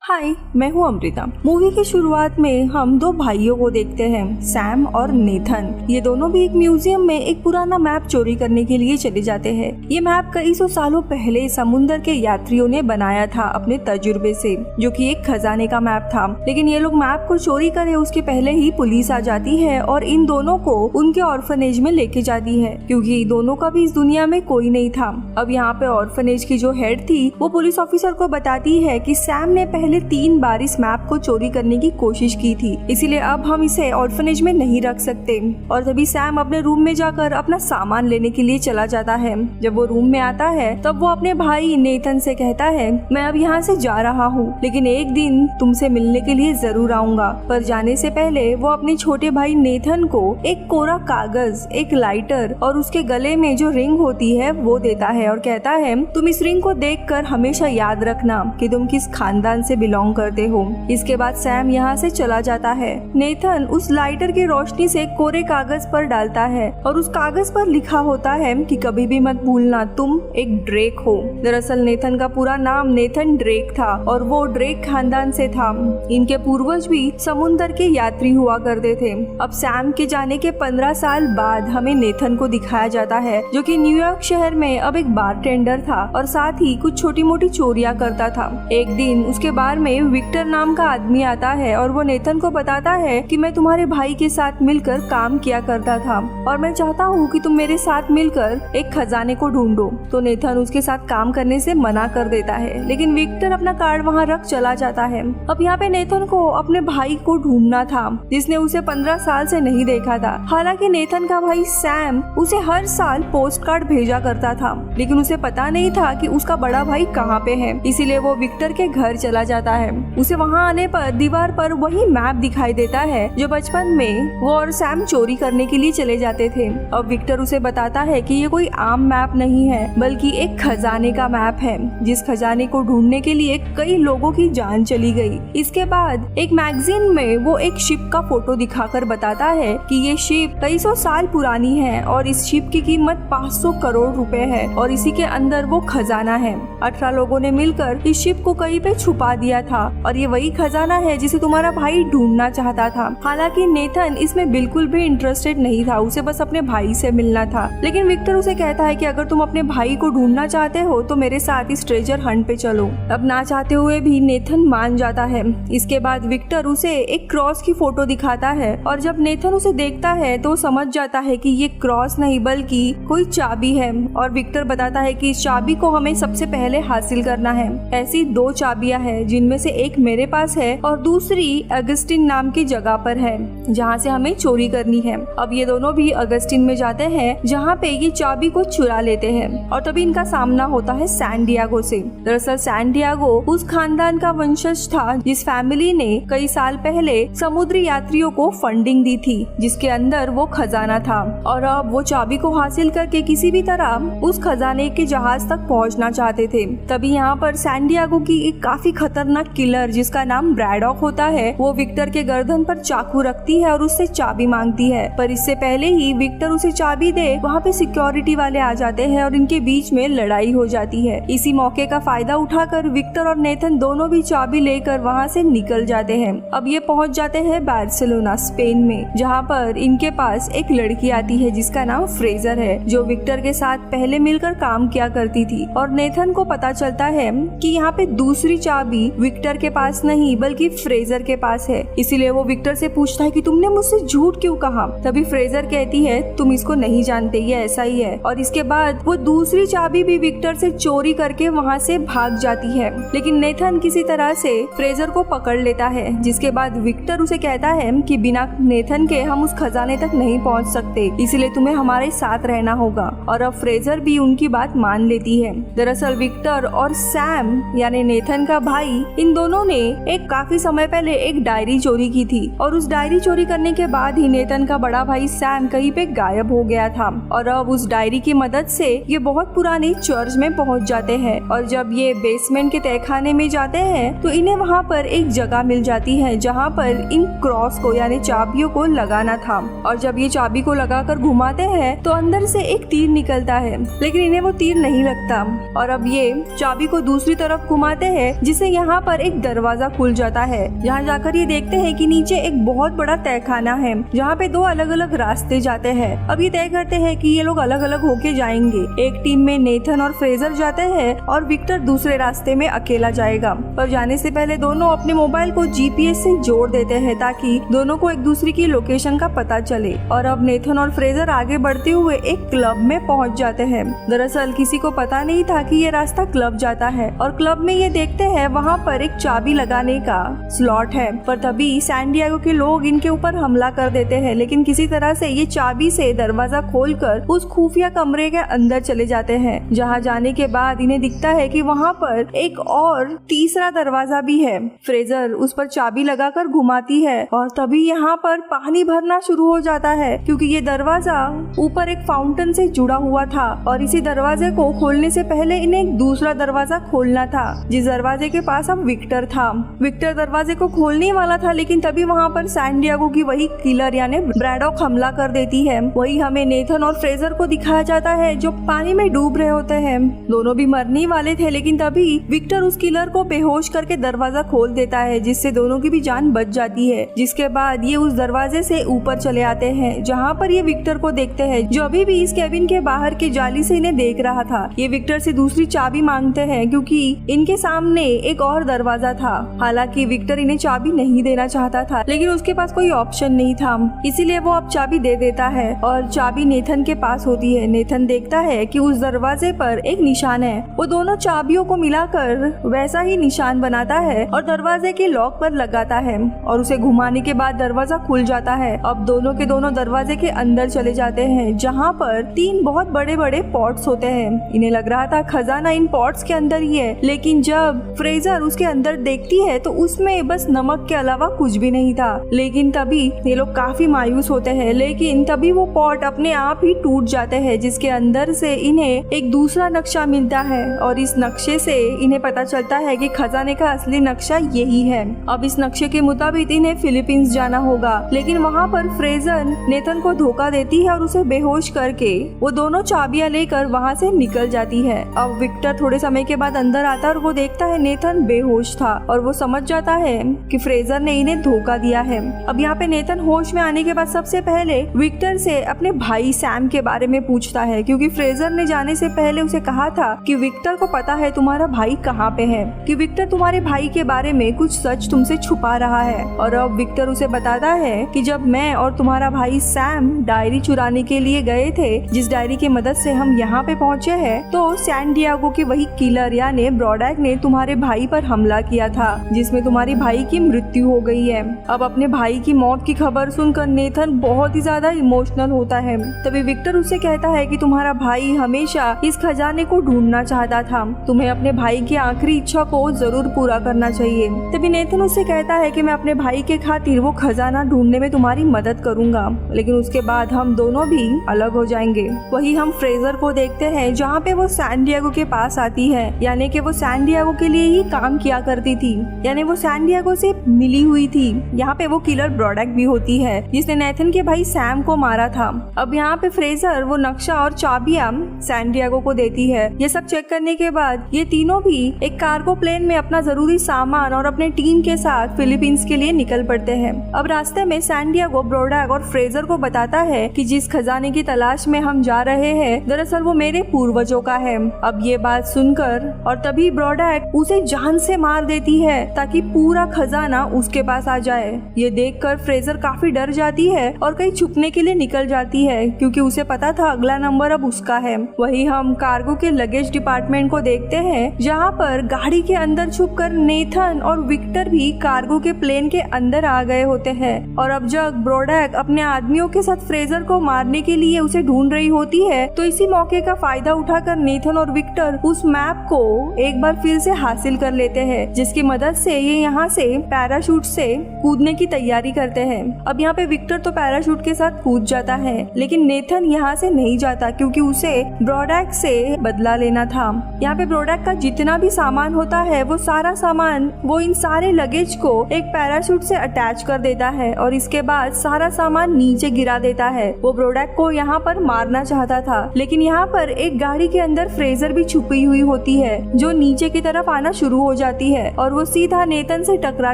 हाय, मैं हूँ अमृता। मूवी की शुरुआत में हम दो भाइयों को देखते हैं, सैम और नेथन। ये दोनों भी एक म्यूजियम में एक पुराना मैप चोरी करने के लिए चले जाते हैं। ये मैप कई सौ सालों पहले समुद्र के यात्रियों ने बनाया था अपने तजुर्बे से, जो कि एक खजाने का मैप था। लेकिन ये लोग मैप को चोरी करे उसके पहले ही पुलिस आ जाती है और इन दोनों को उनके ऑर्फनेज में लेके जाती है, क्योंकि दोनों का भी इस दुनिया में कोई नहीं था। अब यहाँ पे ऑर्फनेज की जो हेड थी वो पुलिस ऑफिसर को बताती है कि सैम ने पहले 3 बार इस मैप को चोरी करने की कोशिश की थी, इसीलिए अब हम इसे ऑर्फनेज में नहीं रख सकते। और तभी सैम अपने रूम में जाकर अपना सामान लेने के लिए चला जाता है। जब वो रूम में आता है तब वो अपने भाई नेथन से कहता है, मैं अब यहाँ से जा रहा हूँ, लेकिन एक दिन तुमसे मिलने के लिए जरूर आऊंगा। पर जाने से पहले वो अपने छोटे भाई नेथन को एक कोरा कागज, एक लाइटर और उसके गले में जो रिंग होती है वो देता है और कहता है, तुम इस रिंग को देखकर हमेशा याद रखना कि तुम किस खानदान से बिलोंग करते हो। इसके बाद सैम यहाँ से चला जाता है। नेथन उस लाइटर की रोशनी से कोरे कागज पर डालता है और उस कागज पर लिखा होता है कि कभी भी मत भूलना तुम एक ड्रेक हो। दरअसल नेथन का पूरा नाम नेथन ड्रेक था और वो ड्रेक खानदान से था। इनके पूर्वज भी समुद्र के यात्री हुआ करते थे। अब सैम के जाने के 15 साल बाद हमें नेथन को दिखाया जाता है, जो कि न्यूयॉर्क शहर में अब एक बारटेंडर था और साथ ही कुछ छोटी मोटी चोरियां करता था। एक दिन उसके बार में विक्टर नाम का आदमी आता है और वो नेथन को बताता है कि मैं तुम्हारे भाई के साथ मिलकर काम किया करता था और मैं चाहता हूँ कि तुम मेरे साथ मिलकर एक खजाने को ढूंढो। तो नेथन उसके साथ काम करने से मना कर देता है, लेकिन विक्टर अपना कार्ड वहाँ रख चला जाता है। अब यहाँ पे नेथन को अपने भाई को ढूंढना था, जिसने उसे 15 साल से नहीं देखा था। हालांकि नेथन का भाई सैम उसे हर साल पोस्ट कार्ड भेजा करता था, लेकिन उसे पता नहीं था कि उसका बड़ा भाई कहाँ पे है। इसीलिए वो विक्टर के घर चला जाता है। उसे वहाँ आने पर दीवार पर वही मैप दिखाई देता है जो बचपन में वो और सैम चोरी करने के लिए चले जाते थे। अब विक्टर उसे बताता है कि ये कोई आम मैप नहीं है, बल्कि एक खजाने का मैप है, जिस खजाने को ढूंढने के लिए कई लोगों की जान चली गई। इसके बाद एक मैगजीन में वो एक शिप का फोटो दिखाकर बताता है कि ये शिप कई सौ साल पुरानी है और इस शिप की कीमत 500 करोड़ रुपए है और इसी के अंदर वो खजाना है। 18 लोगों ने मिलकर इस शिप को कहीं पे छुपा दिया था और ये वही खजाना है जिसे तुम्हारा भाई ढूंढना चाहता था। हालांकि नेथन इसमें बिल्कुल भी इंटरेस्टेड नहीं था, उसे बस अपने भाई से मिलना था। लेकिन विक्टर उसे कहता है कि अगर तुम अपने भाई को ढूंढना चाहते हो तो मेरे साथ इस ट्रेजर हंट पे चलो। अब ना चाहते हुए भी नेथन मान जाता है। इसके बाद विक्टर उसे एक क्रॉस की फोटो दिखाता है और जब नेथन उसे देखता है तो समझ जाता है कि ये क्रॉस नहीं बल्कि कोई चाबी है और विक्टर बताता है कि इस चाबी को हमें सबसे पहले हासिल करना है। ऐसी 2 चाबियां हैं, जिनमें से एक मेरे पास है और दूसरी अगस्टिन नाम की जगह पर है जहाँ से हमें चोरी करनी है। अब ये दोनों भी अगस्टिन में जाते हैं जहाँ पे ये चाबी को चुरा लेते हैं और तभी इनका सामना होता है सैन डिएगो से। दरअसल सैन डिएगो उस खानदान का वंशज था जिस फैमिली ने कई साल पहले समुद्री यात्रियों को फंडिंग दी थी, जिसके अंदर वो खजाना था और अब वो चाबी को हासिल करके किसी भी तरह उस खजाने के जहाज तक पहुँचना चाहते थे। तभी यहाँ पर सैन डिएगो की एक काफी खतरनाक किलर जिसका नाम ब्रैडॉक होता है, वो विक्टर के गर्दन पर चाकू रखती है और उससे चाबी मांगती है। पर इससे पहले ही विक्टर उसे चाबी दे वहाँ पे सिक्योरिटी वाले आ जाते हैं और इनके बीच में लड़ाई हो जाती है। इसी मौके का फायदा उठाकर विक्टर और नेथन दोनों भी चाबी लेकर वहाँ से निकल जाते हैं। अब ये पहुँच जाते हैं बार्सिलोना, स्पेन में, जहाँ पर इनके पास एक लड़की आती है जिसका नाम फ्रेजर है, जो विक्टर के साथ पहले मिलकर काम किया करती थी। और नेथन को पता चलता है कि यहाँ पे दूसरी चाबी विक्टर के पास नहीं बल्कि फ्रेजर के पास है। इसीलिए वो विक्टर से पूछता है कि तुमने मुझसे झूठ क्यों कहा। तभी फ्रेजर कहती है, तुम इसको नहीं जानते, ये ऐसा ही है। और इसके बाद वो दूसरी चाबी भी विक्टर से चोरी करके वहाँ से भाग जाती है, लेकिन नेथन किसी तरह से फ्रेजर को पकड़ लेता है। जिसके बाद विक्टर उसे कहता है कि बिना नेथन के हम उस खजाने तक नहीं पहुँच सकते, इसलिए तुम्हें हमारे साथ रहना होगा। और अब फ्रेजर भी उनकी बात मान लेती है। दरअसल विक्टर और सैम यानी नेथन का भाई, इन दोनों ने एक काफी समय पहले एक डायरी चोरी की थी और उस डायरी चोरी करने के बाद ही नेथन का बड़ा भाई सैम कहीं पे गायब हो गया था। और अब उस डायरी की मदद से ये बहुत पुराने चर्च में पहुंच जाते हैं और जब ये बेसमेंट के तहखाने में जाते हैं तो इन्हें वहां पर एक जगह मिल जाती है जहां पर इन क्रॉस को यानी चाबियों को लगाना था। और जब ये चाबी को लगाकर घुमाते हैं तो अंदर से एक तीर निकलता है, लेकिन इन्हें वो तीर नहीं लगता। और अब ये चाबी को दूसरी तरफ घुमाते हैं जिसे यहाँ यहाँ पर एक दरवाजा खुल जाता है, जहाँ जाकर ये देखते हैं कि नीचे एक बहुत बड़ा तहखाना है, जहाँ पे दो अलग अलग रास्ते जाते हैं। अब ये तय करते हैं कि ये लोग अलग अलग होके जाएंगे। एक टीम में नेथन और फ्रेजर जाते हैं और विक्टर दूसरे रास्ते में अकेला जाएगा। पर जाने से पहले दोनों अपने मोबाइल को जीपीएस से जोड़ देते हैं ताकि दोनों को एक दूसरे की लोकेशन का पता चले। और अब नेथन और फ्रेजर आगे बढ़ते हुए एक क्लब में पहुंच जाते हैं। दरअसल किसी को पता नहीं था कि ये रास्ता क्लब जाता है और क्लब में ये देखते हैं वहाँ पर एक चाबी लगाने का स्लॉट है। पर तभी सैन डिएगो के लोग इनके ऊपर हमला कर देते हैं, लेकिन किसी तरह से ये चाबी से दरवाजा खोलकर उस खुफिया कमरे के अंदर चले जाते हैं, जहाँ जाने के बाद इन्हें दिखता है कि वहाँ पर एक और तीसरा दरवाजा भी है। फ्रेजर उस पर चाबी लगाकर घुमाती है और तभी यहाँ पर पानी भरना शुरू हो जाता है, क्योंकि ये दरवाजा ऊपर एक फाउंटेन से जुड़ा हुआ था और इसी दरवाजे को खोलने से पहले इन्हें एक दूसरा दरवाजा खोलना था, जिस दरवाजे के पास अब विक्टर था। विक्टर दरवाजे को खोलने वाला था, लेकिन तभी वहाँ पर सैन डिएगो की वही किलर यानी ब्रैडॉक हमला कर देती है। वही हमें नेथन और फ्रेजर को दिखाया जाता है जो पानी में डूब रहे होते हैं। दोनों भी मरने वाले थे, लेकिन तभी विक्टर उस किलर को बेहोश करके दरवाजा खोल देता है, जिससे दोनों की भी जान बच जाती है। जिसके बाद ये उस दरवाजे से ऊपर चले आते हैं, जहाँ पर ये विक्टर को देखते हैं जो अभी भी इस केबिन के बाहर के जाली से इन्हें देख रहा था। ये विक्टर से दूसरी चाबी मांगते हैं क्योंकि इनके सामने एक और दरवाजा था। हालांकि विक्टर इन्हें चाबी नहीं देना चाहता था, लेकिन उसके पास कोई ऑप्शन नहीं था, इसीलिए वो अब चाबी दे देता है और चाबी नेथन के पास होती है। नेथन देखता है कि उस दरवाजे पर एक निशान है। वो दोनों चाबियों को मिलाकर वैसा ही निशान बनाता है और दरवाजे के लॉक पर लगाता है और उसे घुमाने के बाद दरवाजा खुल जाता है। अब दोनों के दोनों दरवाजे के अंदर चले जाते हैं, जहाँ पर 3 बहुत बड़े बड़े पॉट्स होते हैं। इन्हें लग रहा था खजाना इन पॉट्स के अंदर ही है, लेकिन जब फ्रेजर उसके अंदर देखती है तो उसमें बस नमक के अलावा कुछ भी नहीं था। लेकिन तभी ये लोग काफी मायूस होते हैं, लेकिन तभी वो पॉट अपने आप ही टूट जाते हैं, जिसके अंदर से इन्हें एक दूसरा नक्शा मिलता है और इस नक्शे से इन्हें पता चलता है कि खजाने का असली नक्शा यही है। अब इस नक्शे के मुताबिक इन्हें फिलीपींस जाना होगा, लेकिन वहाँ पर फ्रेजर नेथन को धोखा देती है और उसे बेहोश करके वो दोनों चाबियां लेकर वहाँ से निकल जाती है। अब विक्टर थोड़े समय के बाद अंदर आता है और वो देखता है नेथन बेहोश था और वो समझ जाता है कि फ्रेजर ने इन्हें धोखा दिया है। अब यहाँ पे नेथन होश में आने के बाद सबसे पहले विक्टर से अपने भाई सैम के बारे में पूछता है, क्योंकि फ्रेजर ने जाने से पहले उसे कहा था कि विक्टर को पता है तुम्हारा भाई कहाँ पे है, कि विक्टर तुम्हारे भाई के बारे में कुछ सच तुमसे छुपा रहा है। और अब विक्टर उसे बताता है कि जब मैं और तुम्हारा भाई सैम डायरी चुराने के लिए गए थे, जिस डायरी की मदद से हम यहाँ पे पहुँचे हैं, तो सैन डिएगो के वही किलर यानी ब्रॉडैक ने तुम्हारे भाई पर हमला किया था, जिसमें तुम्हारे भाई की मृत्यु हो गई है। अब अपने भाई की मौत की खबर सुनकर नेथन बहुत ही ज्यादा इमोशनल होता है। तभी विक्टर उससे कहता है कि तुम्हारा भाई हमेशा इस खजाने को ढूंढना चाहता था, तुम्हें अपने भाई की आखिरी इच्छा को जरूर पूरा करना चाहिए। तभी नेथन उससे कहता है कि मैं अपने भाई के खातिर वो खजाना ढूंढने में तुम्हारी मदद करूंगा, लेकिन उसके बाद हम दोनों भी अलग हो जाएंगे। वही हम फ्रेजर को देखते हैं, जहाँ पे वो सैन डिएगो के पास आती है, यानी कि वो सैन डिएगो के लिए ही काम किया करती थी, यानी वो सैन डिएगो से मिली हुई थी। यहाँ पे वो किलर ब्रॉडैक भी होती है जिसने नेथन के भाई सैम को मारा था। अब यहाँ पे फ्रेजर वो नक्शा और चाबियां सैन डिएगो को देती है। ये सब चेक करने के बाद ये तीनों भी एक कार्गो प्लेन में अपना जरूरी सामान और अपने टीम के साथ फिलीपींस के लिए निकल पड़ते हैं। अब रास्ते में सैन डिएगो ब्रॉडैक और फ्रेजर को बताता है कि जिस खजाने की तलाश में हम जा रहे हैं, दरअसल वो मेरे पूर्वजों का है। अब ये बात सुनकर और तभी ब्रॉडैक उसे जान से मार देती है ताकि पूरा खजाना उसके पास आ जाए। ये देखकर फ्रेजर काफी डर जाती है और कहीं छुपने के लिए निकल जाती है, क्योंकि उसे पता था अगला नंबर अब उसका है। वही हम कार्गो के लगेज डिपार्टमेंट को देखते हैं, जहाँ पर गाड़ी के अंदर छुपकर नेथन और विक्टर भी कार्गो के प्लेन के अंदर आ गए होते हैं। और अब जब ब्रॉडैक अपने आदमियों के साथ फ्रेजर को मारने के लिए उसे ढूंढ रही होती है, तो इसी मौके का फायदा उठाकर नेथन और विक्टर उस मैप को एक बार फिर से हासिल कर लेते हैं, जिसकी मदद से ये यहाँ से पैराशूट से कूदने की तैयारी करते हैं। अब यहाँ पे विक्टर तो पैराशूट के साथ कूद जाता है, लेकिन नेथन यहाँ से नहीं जाता, क्योंकि उसे ब्रॉडैक से बदला लेना था। यहाँ पे ब्रॉडैक का जितना भी सामान होता है, वो सारा सामान वो इन सारे लगेज को एक पैराशूट से अटैच कर देता है और इसके बाद सारा सामान नीचे गिरा देता है। वो ब्रॉडैक को यहाँ पर मारना चाहता था, लेकिन यहाँ पर एक गाड़ी के अंदर फ्रेजर भी छुपी हुई होती है, जो नीचे की तरफ आना शुरू हो जाती है और वो सीधा नेथन से टकरा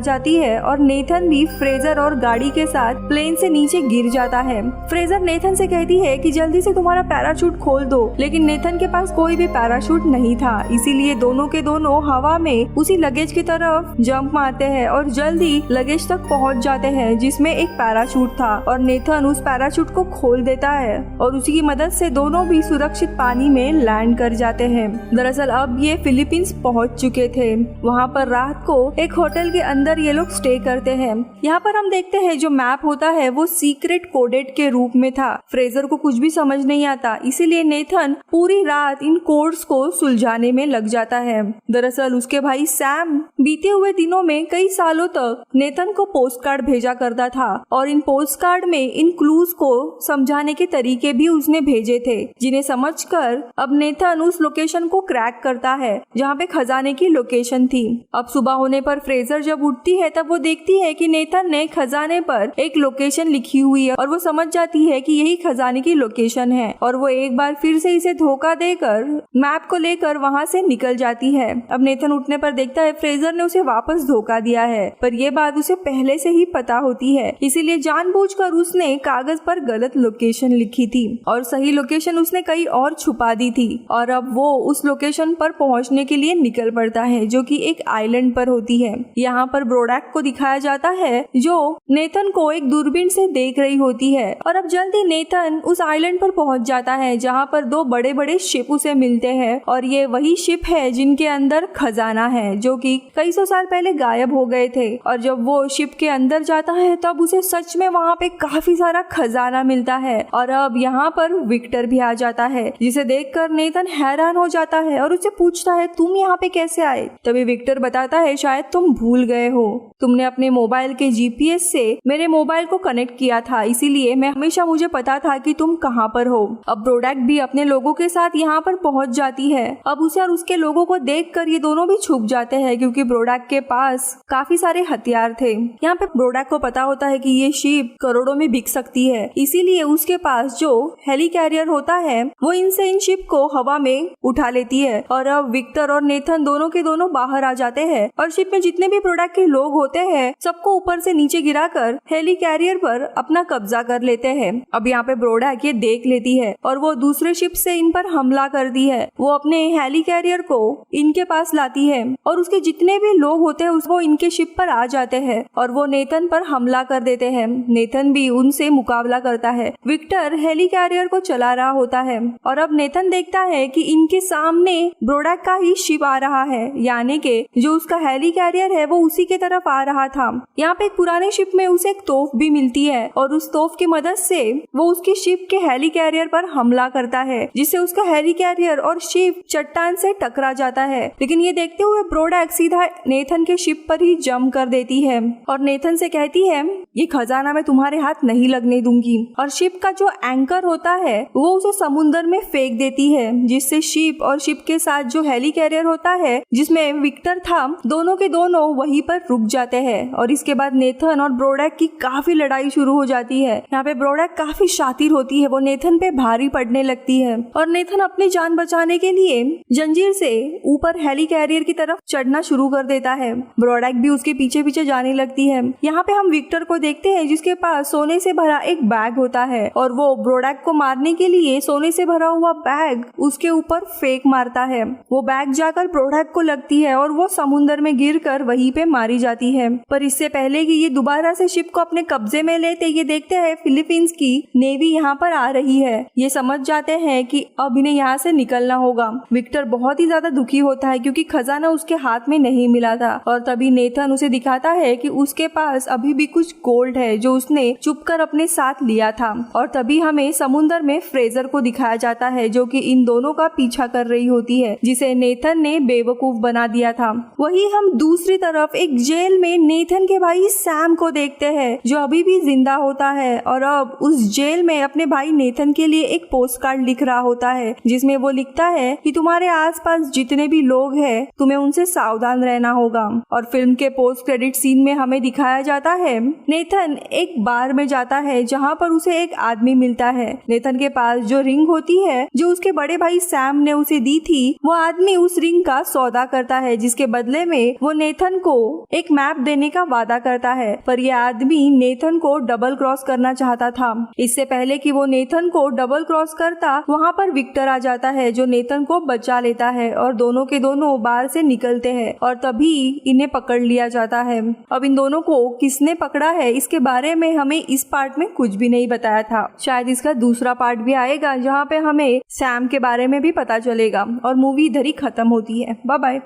जाती है और नेथन भी फ्रेजर और गाड़ी के साथ प्लेन से नीचे गिर जाता है। फ्रेजर नेथन से कहती है कि जल्दी से तुम्हारा पैराशूट खोल दो, लेकिन नेथन के पास कोई भी पैराशूट नहीं था, इसीलिए दोनों के दोनों हवा में उसी लगेज की तरफ जंप मारते हैं और जल्दी लगेज तक पहुंच जाते हैं जिसमें एक पैराशूट था और नेथन उस पैराशूट को खोल देता है और उसी की मदद से दोनों भी सुरक्षित पानी में लैंड कर जाते हैं। दरअसल अब ये फिलीपींस पहुंच चुके थे। वहाँ पर रात को एक होटल के अंदर ये लोग स्टे करते हैं। यहाँ पर हम देखते हैं जो मैप होता है वो सीक्रेट कोडेड के रूप में था। फ्रेजर को कुछ भी समझ नहीं आता, इसीलिए नेथन पूरी रात इन कोड्स को सुलझाने में लग जाता है। दरअसल उसके भाई सैम बीते हुए दिनों में कई सालों तक नेथन को पोस्ट कार्ड भेजा करता था और इन पोस्ट कार्ड में इन क्लूज को समझाने के तरीके भी उसने भेजे थे, जिन्हें समझकर अब नेथन उस लोकेशन को क्रैक करता है जहाँ पे खजाने की लोकेशन थी। अब सुबह होने पर फ्रेजर जब उठती है तब वो देखती है कि नेथन ने खजाने पर एक लोकेशन लिखी हुई है और वो समझ जाती है कि यही खजाने की लोकेशन है और वो एक बार फिर से इसे धोखा देकर मैप को लेकर वहाँ से निकल जाती है। अब नेथन उठने पर देखता है फ्रेजर ने उसे वापस धोखा दिया है, पर यह बात उसे पहले से ही पता होती है, इसीलिए जानबूझकर उसने कागज पर गलत लोकेशन लिखी थी और सही लोकेशन उसने कहीं और छुपा दी थी और अब वो उस लोकेशन पर पहुंचने के लिए निकल पड़ता है जो कि एक आइलैंड पर होती है। यहाँ पर ब्रोडैक को दिखाया जाता है जो नेथन को एक दूरबीन से देख रही होती है और अब जल्दी नेथन उस आइलैंड पर पहुंच जाता है जहाँ पर दो बड़े बड़े शिप उसे मिलते हैं और ये वही शिप है जिनके अंदर खजाना है जो कि कई सौ साल पहले गायब हो गए थे। और जब वो शिप के अंदर जाता है तब उसे सच में वहाँ पे काफी सारा खजाना मिलता है और अब यहाँ पर विक्टर भी आ जाता है, जिसे देखकर नेथन हैरान हो जाता है और उससे पूछता है तुम यहाँ पे कैसे आए। तभी विक्टर बताता है शायद तुम भूल गए हो, तुमने अपने मोबाइल के जीपीएस से मेरे मोबाइल को कनेक्ट किया था, इसीलिए मैं हमेशा मुझे पता था कि तुम कहाँ पर हो। अब ब्रोडैक भी अपने लोगों के साथ यहाँ पर पहुँच जाती है। अब उसे और उसके लोगों को देखकर ये दोनों भी छुप जाते हैं क्योंकि ब्रोडैक के पास काफी सारे हथियार थे। यहाँ पे ब्रोडैक को पता होता है कि ये शिप करोड़ों में बिक सकती है, इसीलिए उसके पास जो हेली कैरियर होता है वो इनसे इन शिप को हवा में उठा लेती है और अब विक्टर और नेथन दोनों के दोनों बाहर आ जाते हैं और शिप में जितने भी ब्रोडैक के लोग होते हैं सबको ऊपर से नीचे गिराकर हेली कैरियर पर अपना कब्जा कर लेते हैं। अब यहाँ पे ब्रोडैक ये देख लेती है और वो दूसरे शिप से इन पर हमला करती है। वो अपने हेली कैरियर को इनके पास लाती है और उसके जितने भी लोग होते हैं वो इनके शिप पर आ जाते हैं और वो नेथन पर हमला कर देते हैं। नेथन भी उनसे मुकाबला करता है। विक्टर हेली कैरियर को चला रहा होता है और अब नेथन देखता है कि इनके सामने ब्रोडैक का ही शिप आ रहा है, यानी कि जो उसका हेली कैरियर है वो उसी के तरफ आ रहा था। यहाँ पे एक पुराने शिप में उसे एक तोप भी मिलती है और उस तोप की मदद से वो उसकी शिप के हेली कैरियर पर हमला करता है, जिससे उसका हेली कैरियर और शिप चट्टान से टकरा जाता है। लेकिन ये देखते हुए ब्रोडैक सीधा नेथन के शिप पर ही जंप कर देती है और नेथन से कहती है ये खजाना मैं तुम्हारे हाथ नहीं लगने दूंगी और शिप का जो एंकर होता है वो उसे समुद्र में फेंक देती है, जिससे शिप और शिप के साथ जो हेली कैरियर होता है जिसमें विक्टर था दोनों के दोनों वहीं पर रुक जाते हैं और इसके बाद नेथन और ब्रोडैक की काफी लड़ाई शुरू हो जाती है। यहाँ पे ब्रोडैक काफी शातिर होती है, वो नेथन पे भारी पड़ने लगती है और नेथन अपनी जान बचाने के लिए जंजीर से ऊपर हेली कैरियर की तरफ चढ़ना शुरू कर देता है। ब्रोडैक भी उसके पीछे पीछे जाने लगती है। यहाँ पे हम विक्टर को देखते हैं जिसके पास सोने से भरा एक बैग होता है और वो ब्रोडैक को मारने के लिए सोने से भरा हुआ बैग उसके ऊपर फेंक मारता है। वो बैग जाकर ब्रोडैक को लगती है और वो समुद्र में गिरकर वहीं पे मारी जाती है। पर इससे पहले कि ये दोबारा से शिप को अपने कब्जे में लेते ये देखते हैं फिलीपींस की नेवी यहाँ पर आ रही है। ये समझ जाते हैं कि अब इन्हें यहाँ से निकलना होगा। विक्टर बहुत ही ज्यादा दुखी होता है क्योंकि खजाना उसके हाथ में नहीं मिला था और तभी नेथन उसे दिखाता है कि उसके पास अभी भी कुछ गोल्ड है जो उसने चुपकर अपने साथ लिया था। और तभी हमें समुद्र में फ्रेजर को दिखाया जाता है जो कि इन दोनों का पीछा कर रही होती है, जिसे नेथन ने बेवकूफ बना दिया था। वही हम दूसरी तरफ एक जेल में नेथन के भाई सैम को देखते हैं जो अभी भी जिंदा होता है और अब उस जेल में अपने भाई नेथन के लिए एक पोस्ट कार्ड लिख रहा होता है जिसमें वो लिखता है कि तुम्हारे आसपास जितने भी लोग हैं तुम्हें उनसे सावधान रहना होगा। और फिल्म के पोस्ट क्रेडिट सीन में हमें दिखाया जाता है नेथन एक बार में जाता है जहाँ पर उसे एक आदमी मिलता है। नेथन के पास जो रिंग होती है जो उसके बड़े भाई सैम ने उसे दी थी, वो आदमी उस रिंग का सौदा करता है जिसके बदले में वो नेथन को एक मैप देने का वादा करता है, पर यह आदमी नेथन को डबल क्रॉस करना चाहता था। इससे पहले कि वो नेथन को डबल क्रॉस करता, वहाँ पर विक्टर आ जाता है जो नेथन को बचा लेता है और दोनों के दोनों बाहर से निकलते हैं और तभी इन्हें पकड़ लिया जाता है। अब इन दोनों को किसने पकड़ा है इसके बारे में हमें इस पार्ट में कुछ भी नहीं बताया था। शायद इसका दूसरा पार्ट भी आएगा जहाँ पे हमें सैम के बारे में भी पता चलेगा और मूवी इधर ही खत्म होती है। Bye bye.